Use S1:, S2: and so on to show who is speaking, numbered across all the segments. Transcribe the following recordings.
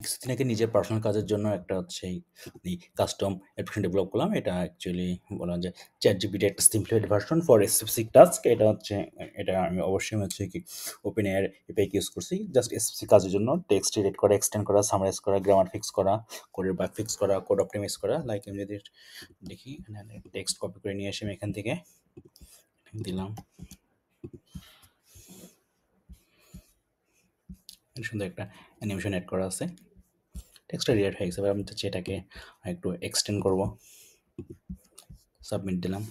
S1: কিছুদিন আগে নিজের পার্সোনাল কাজের জন্য একটা হচ্ছে এই কাস্টম অ্যাপ্লিকেশন ডেভেলপ করলাম। এটা অ্যাকচুয়ালি বলা যায় ChatGPT একটা simplified version for specific task. এটা হচ্ছে এটা আমি অবশ্যই হচ্ছে কি ওপেন এআই এপিআই ইউজ করছি জাস্ট স্পেসিফিক কাজের জন্য। টেক্সট রিড করা, এক্সটেন্ড করা, সামারাইজ করা, গ্রামার ফিক্স করা, কোডের বাগ ফিক্স করা, কোড অপটিমাইজ করা। লাইক আমি যদি দেখি এখানে টেক্সট কপি করে নিয়ে এসে আমি এখান থেকে দিলাম, সুন্দর একটা অ্যানিমেশন অ্যাড করা আছে। টেক্সটটা রিড হয়ে গেছে। এবার আমি চাচ্ছি এটাকে একটু এক্সটেন্ড করব। সাবমিট দিলাম।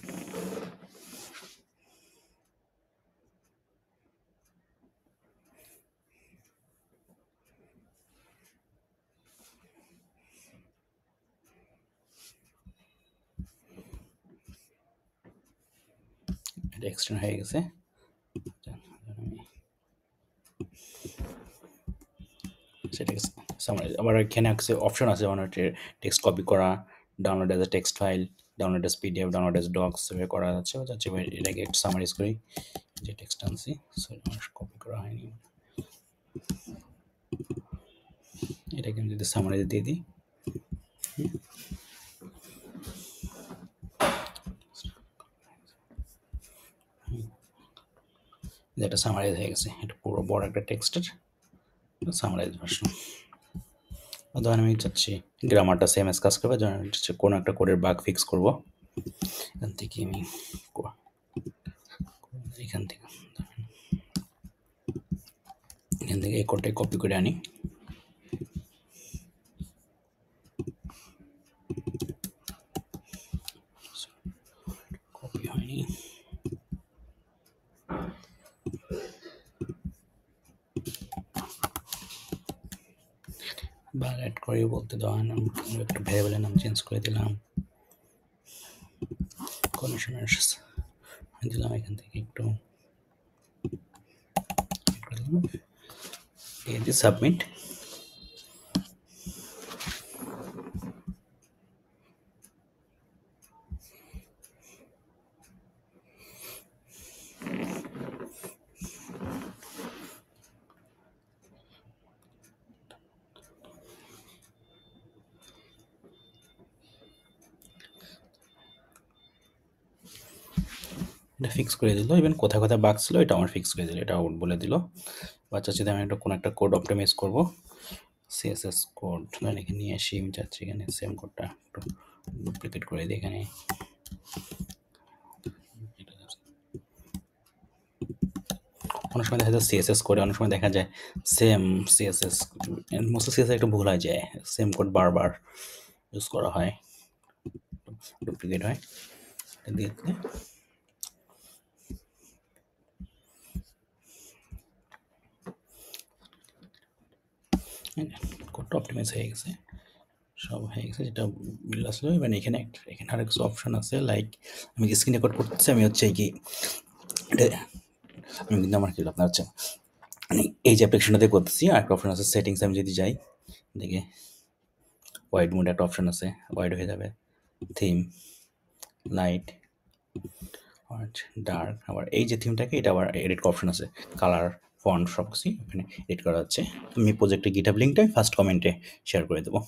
S1: এটা এক্সটেন্ড হয়ে গেছে। সেটাকে সামারাইজ। আবার এখানে আছে অপশন আছে যেমন টেক্সট কপি করা, download as a text file, download as PDF, download as docs এভাবে করা যাচ্ছে। এটাকে একটু সামারাইজ করি। যে টেক্সট আনছি কপি করা হয়নি, এটাকে আমি যদি সামারাইজ দিয়ে দিই, যেটা সামারাইজ হয়ে গেছে। এটা পুরো বড় একটা টেক্সটের সামারাইজ ভার্সন। ধরেন আমি চাচ্ছি গ্রামারটা সেম কাজ করবে, ধরেন হচ্ছে কোনো একটা কোডের বাগ ফিক্স করবো। এখান থেকে আমি এখান থেকে এই কোডটাই কপি করে আনি। কপি হয়নি, বা অ্যাড করে বলতে দেওয়া নাম একটা ভ্যারিয়েবলের নাম চেঞ্জ করে দিলাম, কন্ডিশনার্স দিলাম। এখান থেকে একটু সাবমিট। এটা ফিক্স করে দিল। ইভেন কোথায় কোথায় বাগ ছিল এটা আমার ফিক্স করে দিল, এটা আউট বলে দিল। বাচ্চা যদি আমি একটা কোনো একটা কোড অপটিমাইজ করবো, সিএসএস কোড এখানে নিয়ে আসি। আমি চাচ্ছি এখানে সেম কোডটা একটু ডুপ্লিকেট করে দিই। এখানে অনেক সময় দেখা যায় সিএসএস করে, অনেক সময় দেখা যায় সেম সিএসএস, মোস্ট সিএসএস একটা ভুল হয়ে যায়, সেম কোড বারবার ইউজ করা হয়, ডুপ্লিকেট হয়। দিয়ে কোডটা অপটিমাইজ হয়ে গেছে, সব হয়ে গেছে যেটা মিল আসলো। এবার এখানে আর কিছু অপশন আছে, লাইক আমি স্ক্রিন রেকর্ড করতেছি। আমি হচ্ছে কি আমি কিন্তু আমার কি আপনার হচ্ছে মানে এই যে অ্যাপ্লিকেশনটাতে করতেছি। আর একটা অপশন আছে সেটিংস, আমি যদি যাই দেখে ওয়াইড মোড একটা অপশন আছে, ওয়াইড হয়ে যাবে। Theme, light, dark. আবার এই যে থিমটাকে এটা আবার এডিট অপশন আছে, কালার, ফন্ট সব কিছু এখানে এডিট করা হচ্ছে। আমি প্রজেক্টের গিটহাব লিঙ্কটা ফার্স্ট কমেন্টে শেয়ার করে দেবো।